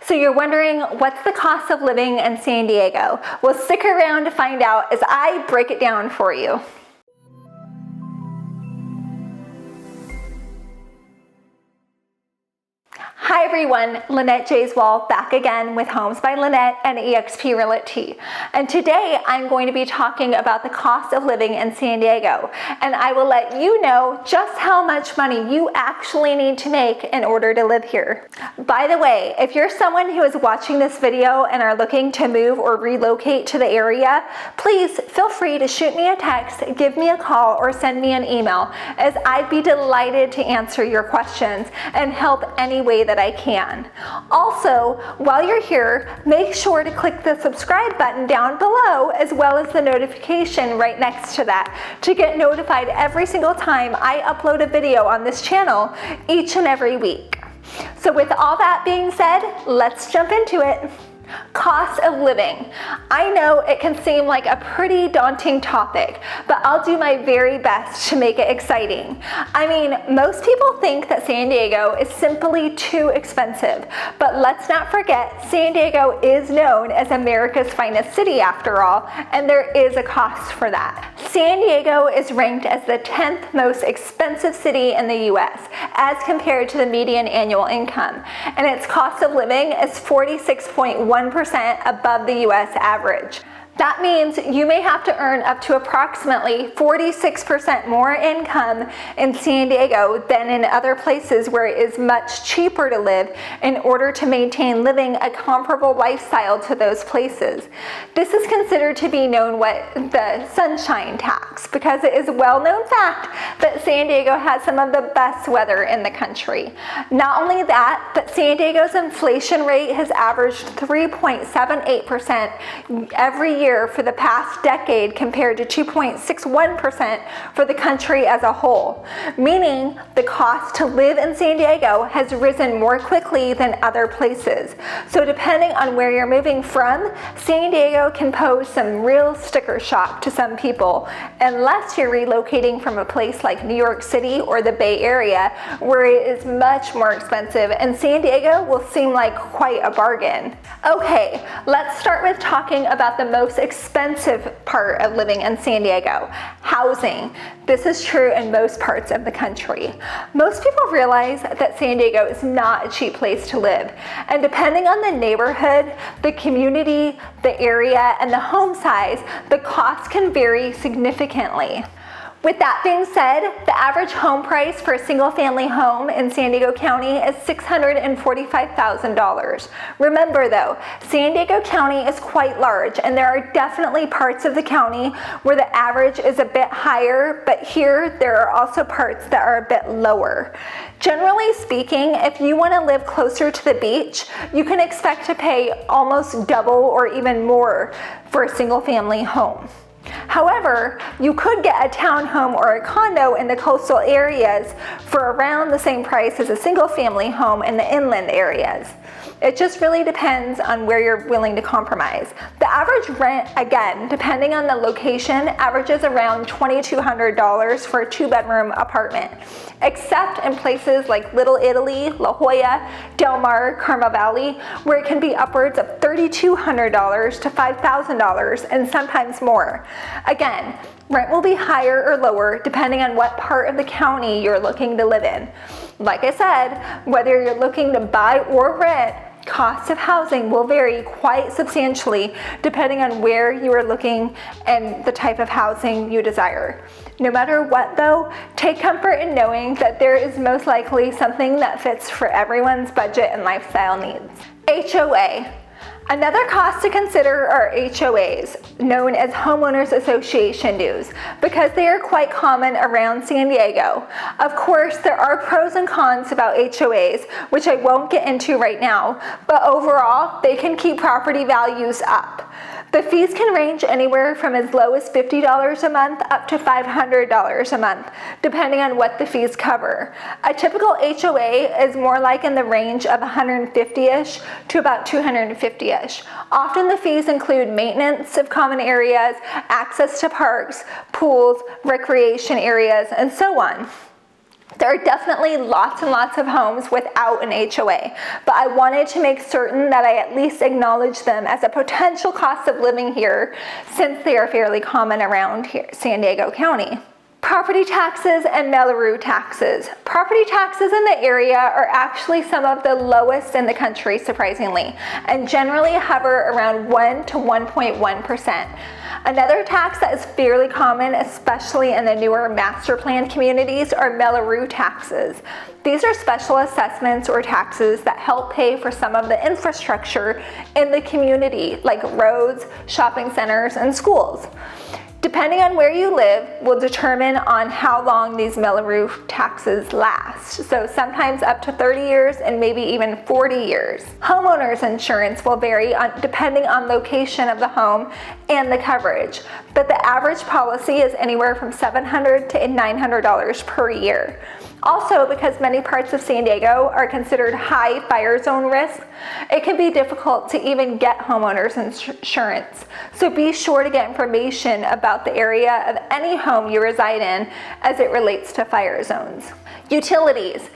So you're wondering, what's the cost of living in San Diego? Well, stick around to find out as I break it down for you. Hi everyone, Lynnette Jaiswal back again with Homes by Lynnette and eXp Realty. And today I'm going to be talking about the cost of living in San Diego. And I will let you know just how much money you actually need to make in order to live here. By the way, if you're someone who is watching this video and are looking to move or relocate to the area, please feel free to shoot me a text, give me a call, or send me an email, as I'd be delighted to answer your questions and help any way that I can. Also, while you're here, make sure to click the subscribe button down below, as well as the notification right next to that, to get notified every single time I upload a video on this channel each and every week. So with all that being said, let's jump into it. Cost of living. I know it can seem like a pretty daunting topic, but I'll do my very best to make it exciting. I mean, most people think that San Diego is simply too expensive, but let's not forget San Diego is known as America's finest city after all, and there is a cost for that. San Diego is ranked as the 10th most expensive city in the US as compared to the median annual income, and its cost of living is 46.1% above the US average. That means you may have to earn up to approximately 46% more income in San Diego than in other places where it is much cheaper to live in order to maintain living a comparable lifestyle to those places. This is considered to be known as the sunshine tax, because it is a well-known fact that San Diego has some of the best weather in the country. Not only that, but San Diego's inflation rate has averaged 3.78% every year for the past decade, compared to 2.61% for the country as a whole, meaning the cost to live in San Diego has risen more quickly than other places. So depending on where you're moving from, San Diego can pose some real sticker shock to some people, unless you're relocating from a place like New York City or the Bay Area, where it is much more expensive, and San Diego will seem like quite a bargain. Okay, let's start with talking about the most expensive part of living in San Diego: housing. This is true in most parts of the country. Most people realize that San Diego is not a cheap place to live, and depending on the neighborhood, the community, the area, and the home size, the cost can vary significantly. With that being said, the average home price for a single-family home in San Diego County is $645,000. Remember though, San Diego County is quite large, and there are definitely parts of the county where the average is a bit higher, but here there are also parts that are a bit lower. Generally speaking, if you want to live closer to the beach, you can expect to pay almost double or even more for a single-family home. However, you could get a townhome or a condo in the coastal areas for around the same price as a single-family home in the inland areas. It just really depends on where you're willing to compromise. The average rent, again, depending on the location, averages around $2,200 for a 2-bedroom apartment, except in places like Little Italy, La Jolla, Del Mar, Carmel Valley, where it can be upwards of $3,200 to $5,000 and sometimes more. Again, rent will be higher or lower depending on what part of the county you're looking to live in. Like I said, whether you're looking to buy or rent, costs of housing will vary quite substantially depending on where you are looking and the type of housing you desire. No matter what though, take comfort in knowing that there is most likely something that fits for everyone's budget and lifestyle needs. HOA. Another cost to consider are HOAs, known as Homeowners Association dues, because they are quite common around San Diego. Of course, there are pros and cons about HOAs, which I won't get into right now, but overall, they can keep property values up. The fees can range anywhere from as low as $50 a month up to $500 a month, depending on what the fees cover. A typical HOA is more like in the range of $150-ish to about $250-ish. Often the fees include maintenance of common areas, access to parks, pools, recreation areas, and so on. There are definitely lots and lots of homes without an HOA, but I wanted to make certain that I at least acknowledge them as a potential cost of living here, since they are fairly common around here, San Diego County. Property taxes and Mello-Roos taxes. Property taxes in the area are actually some of the lowest in the country, surprisingly, and generally hover around 1 to 1.1%. Another tax that is fairly common, especially in the newer master plan communities, are Mello-Roos taxes. These are special assessments or taxes that help pay for some of the infrastructure in the community, like roads, shopping centers, and schools. Depending on where you live will determine on how long these Mello-Roos taxes last. So sometimes up to 30 years and maybe even 40 years. Homeowners insurance will vary depending on location of the home and the coverage, but the average policy is anywhere from $700 to $900 per year. Also, because many parts of San Diego are considered high fire zone risk, it can be difficult to even get homeowners insurance. So be sure to get information about the area of any home you reside in as it relates to fire zones. Utilities.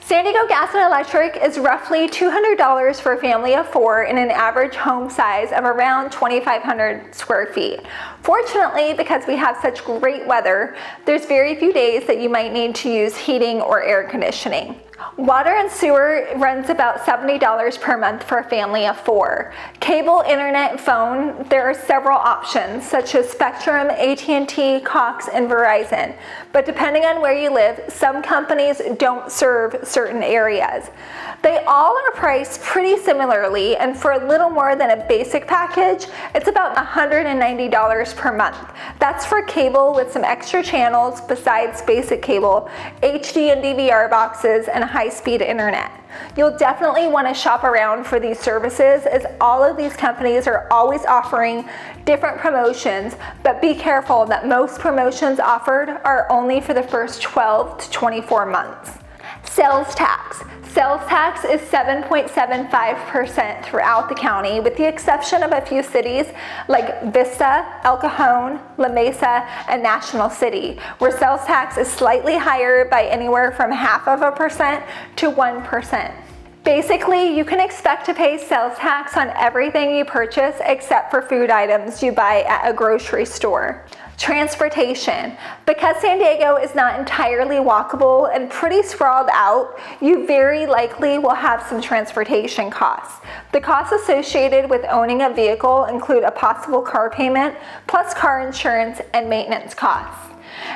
San Diego Gas and Electric is roughly $200 for a family of 4 in an average home size of around 2,500 square feet. Fortunately, because we have such great weather, there's very few days that you might need to use heating or air conditioning. Water and sewer runs about $70 per month for a family of 4. Cable, internet, and phone, there are several options such as Spectrum, AT&T, Cox, and Verizon. But depending on where you live, some companies don't serve certain areas. They all are priced pretty similarly, and for a little more than a basic package, it's about $190 per month. That's for cable with some extra channels besides basic cable, HD and DVR boxes, and high-speed internet. You'll definitely want to shop around for these services, as all of these companies are always offering different promotions, but be careful that most promotions offered are only for the first 12 to 24 months. Sales tax. Sales tax is 7.75% throughout the county, with the exception of a few cities like Vista, El Cajon, La Mesa, and National City, where sales tax is slightly higher by anywhere from 0.5% to 1%. Basically, you can expect to pay sales tax on everything you purchase except for food items you buy at a grocery store. Transportation. Because San Diego is not entirely walkable and pretty sprawled out, you very likely will have some transportation costs. The costs associated with owning a vehicle include a possible car payment, plus car insurance and maintenance costs.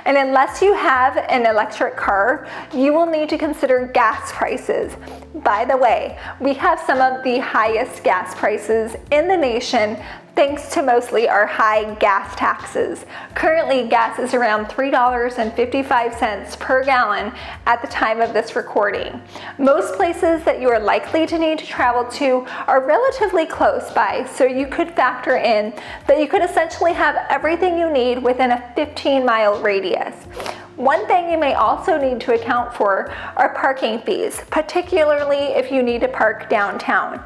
And unless you have an electric car, you will need to consider gas prices. By the way, we have some of the highest gas prices in the nation, thanks to mostly our high gas taxes. Currently, gas is around $3.55 per gallon at the time of this recording. Most places that you are likely to need to travel to are relatively close by, so you could factor in that you could essentially have everything you need within a 15-mile radius. One thing you may also need to account for are parking fees, particularly if you need to park downtown.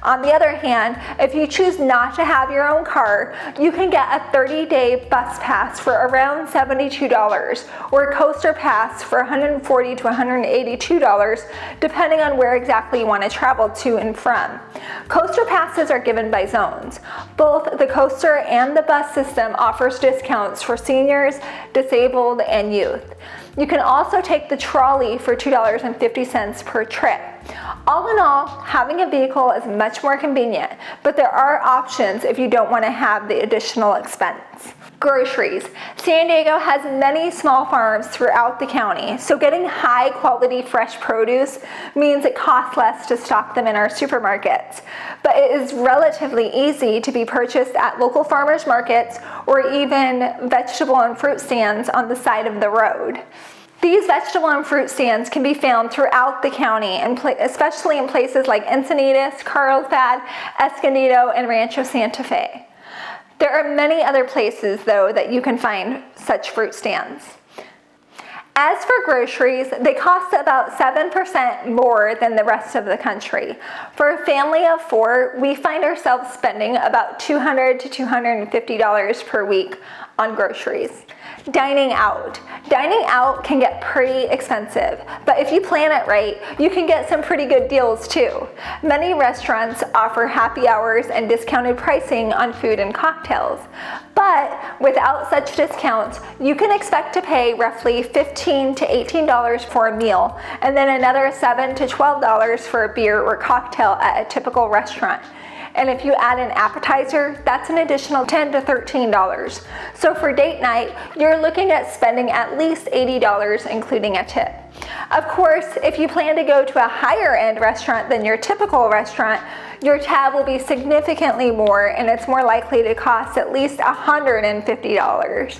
On the other hand, if you choose not to have your own car, you can get a 30-day bus pass for around $72 or a coaster pass for $140 to $182, depending on where exactly you want to travel to and from. Coaster passes are given by zones. Both the coaster and the bus system offers discounts for seniors, disabled, and youth. You can also take the trolley for $2.50 per trip. All in all, having a vehicle is much more convenient, but there are options if you don't want to have the additional expense. Groceries. San Diego has many small farms throughout the county, so getting high quality fresh produce means it costs less to stock them in our supermarkets. But it is relatively easy to be purchased at local farmers markets or even vegetable and fruit stands on the side of the road. These vegetable and fruit stands can be found throughout the county, and especially in places like Encinitas, Carlsbad, Escondido, and Rancho Santa Fe. There are many other places, though, that you can find such fruit stands. As for groceries, they cost about 7% more than the rest of the country. For a family of 4, we find ourselves spending about $200 to $250 per week on groceries. Dining out. Dining out can get pretty expensive, but if you plan it right, you can get some pretty good deals too. Many restaurants offer happy hours and discounted pricing on food and cocktails, but without such discounts, you can expect to pay roughly $15 to $18 for a meal, and then another $7 to $12 for a beer or cocktail at a typical restaurant. And if you add an appetizer, that's an additional $10 to $13. So for date night, you're looking at spending at least $80, including a tip. Of course, if you plan to go to a higher end restaurant than your typical restaurant, your tab will be significantly more, and it's more likely to cost at least $150.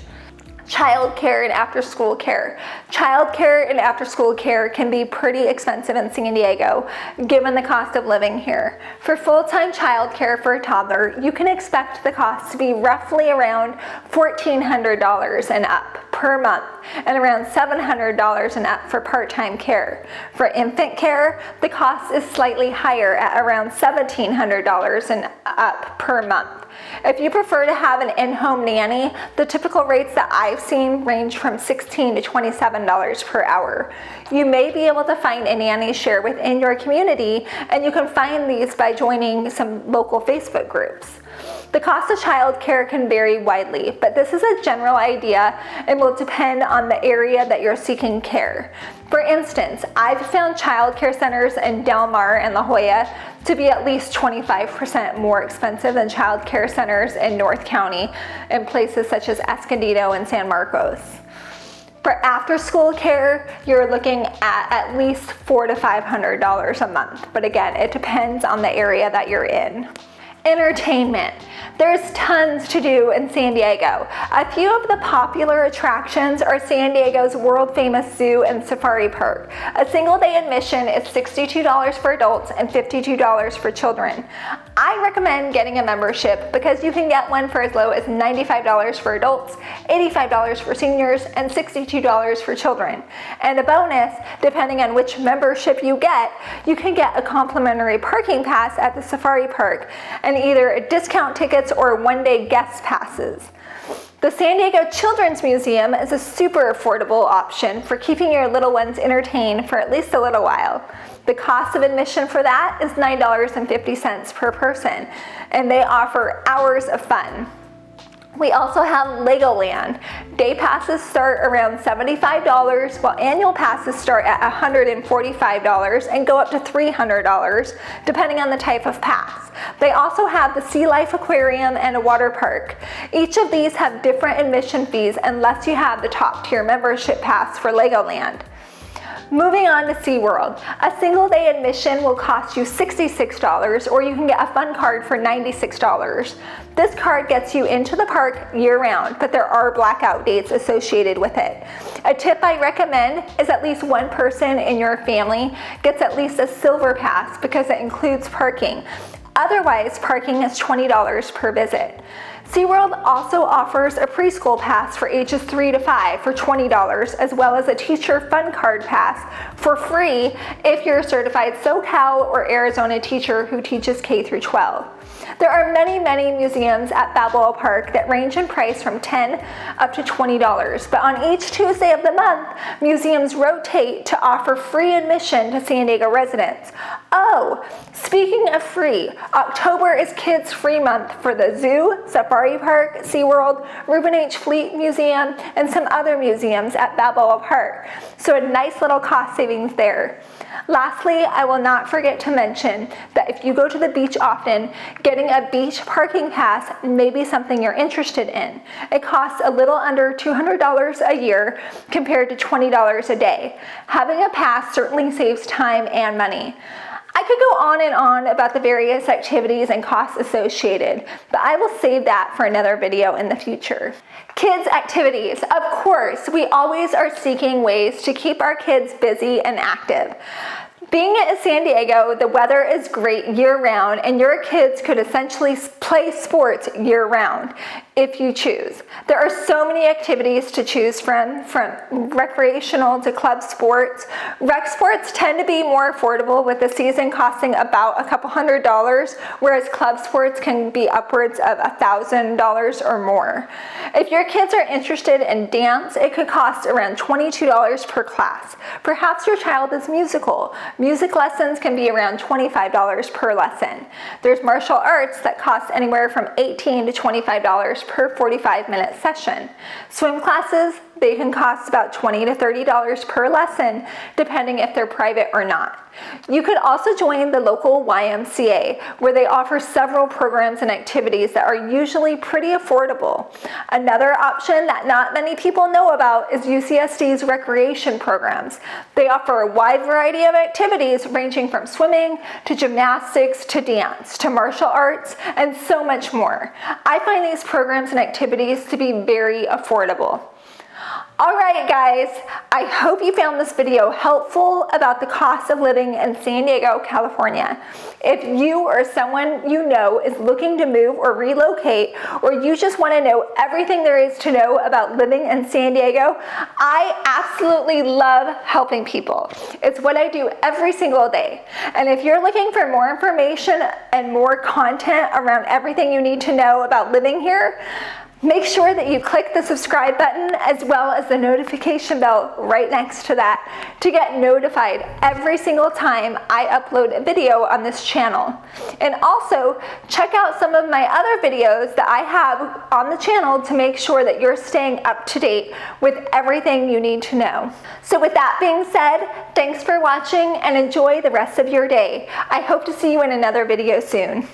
Childcare and after-school care. Childcare and after-school care can be pretty expensive in San Diego, given the cost of living here. For full-time childcare for a toddler, you can expect the cost to be roughly around $1,400 and up per month, and around $700 and up for part-time care. For infant care, the cost is slightly higher at around $1,700 and up per month. If you prefer to have an in-home nanny, the typical rates that I've seen range from $16 to $27 per hour. You may be able to find a nanny share within your community, and you can find these by joining some local Facebook groups. The cost of childcare can vary widely, but this is a general idea and will depend on the area that you're seeking care. For instance, I've found childcare centers in Del Mar and La Jolla to be at least 25% more expensive than childcare centers in North County in places such as Escondido and San Marcos. For after-school care, you're looking at least $400 to $500 a month, but again, it depends on the area that you're in. Entertainment. There's tons to do in San Diego. A few of the popular attractions are San Diego's world-famous zoo and safari park. A single day admission is $62 for adults and $52 for children. I recommend getting a membership because you can get one for as low as $95 for adults, $85 for seniors, and $62 for children. And a bonus, depending on which membership you can get a complimentary parking pass at the safari park and either a discount tickets or one-day guest passes. The San Diego Children's Museum is a super affordable option for keeping your little ones entertained for at least a little while. The cost of admission for that is $9.50 per person, and they offer hours of fun. We also have Legoland. Day passes start around $75, while annual passes start at $145 and go up to $300, depending on the type of pass. They also have the Sea Life Aquarium and a water park. Each of these have different admission fees unless you have the top tier membership pass for Legoland. Moving on to SeaWorld. A single day admission will cost you $66, or you can get a fun card for $96. This card gets you into the park year-round, but there are blackout dates associated with it. A tip I recommend is at least one person in your family gets at least a silver pass because it includes parking. Otherwise, parking is $20 per visit. SeaWorld also offers a preschool pass for ages 3 to 5 for $20, as well as a teacher fun card pass for free if you're a certified SoCal or Arizona teacher who teaches K through 12. There are many museums at Balboa Park that range in price from $10 up to $20, but on each Tuesday of the month, museums rotate to offer free admission to San Diego residents. Oh, speaking of free, October is Kids Free Month for the zoo, Safari Park, SeaWorld, Reuben H. Fleet Museum, and some other museums at Balboa Park, so a nice little cost savings there. Lastly, I will not forget to mention that if you go to the beach often, getting a beach parking pass may be something you're interested in. It costs a little under $200 a year compared to $20 a day. Having a pass certainly saves time and money. I could go on and on about the various activities and costs associated, but I will save that for another video in the future. Kids activities. Of course, we always are seeking ways to keep our kids busy and active. Being in San Diego, the weather is great year-round, and your kids could essentially play sports year-round. if you choose. There are so many activities to choose from recreational to club sports. Rec sports tend to be more affordable, with the season costing about a couple $100, whereas club sports can be upwards of $1,000 or more. If your kids are interested in dance, it could cost around $22 per class. Perhaps your child is musical. Music lessons can be around $25 per lesson. There's martial arts that cost anywhere from $18 to $25 per 45-minute session. Swim classes, they can cost about $20 to $30 per lesson, depending if they're private or not. You could also join the local YMCA, where they offer several programs and activities that are usually pretty affordable. Another option that not many people know about is UCSD's recreation programs. They offer a wide variety of activities ranging from swimming to gymnastics to dance to martial arts and so much more. I find these programs and activities to be very affordable. Alright guys, I hope you found this video helpful about the cost of living in San Diego, California. If you or someone you know is looking to move or relocate, or you just want to know everything there is to know about living in San Diego, I absolutely love helping people. It's what I do every single day. And if you're looking for more information and more content around everything you need to know about living here, make sure that you click the subscribe button as well as the notification bell right next to that to get notified every single time I upload a video on this channel. And also check out some of my other videos that I have on the channel to make sure that you're staying up to date with everything you need to know. So with that being said, thanks for watching and enjoy the rest of your day. I hope to see you in another video soon.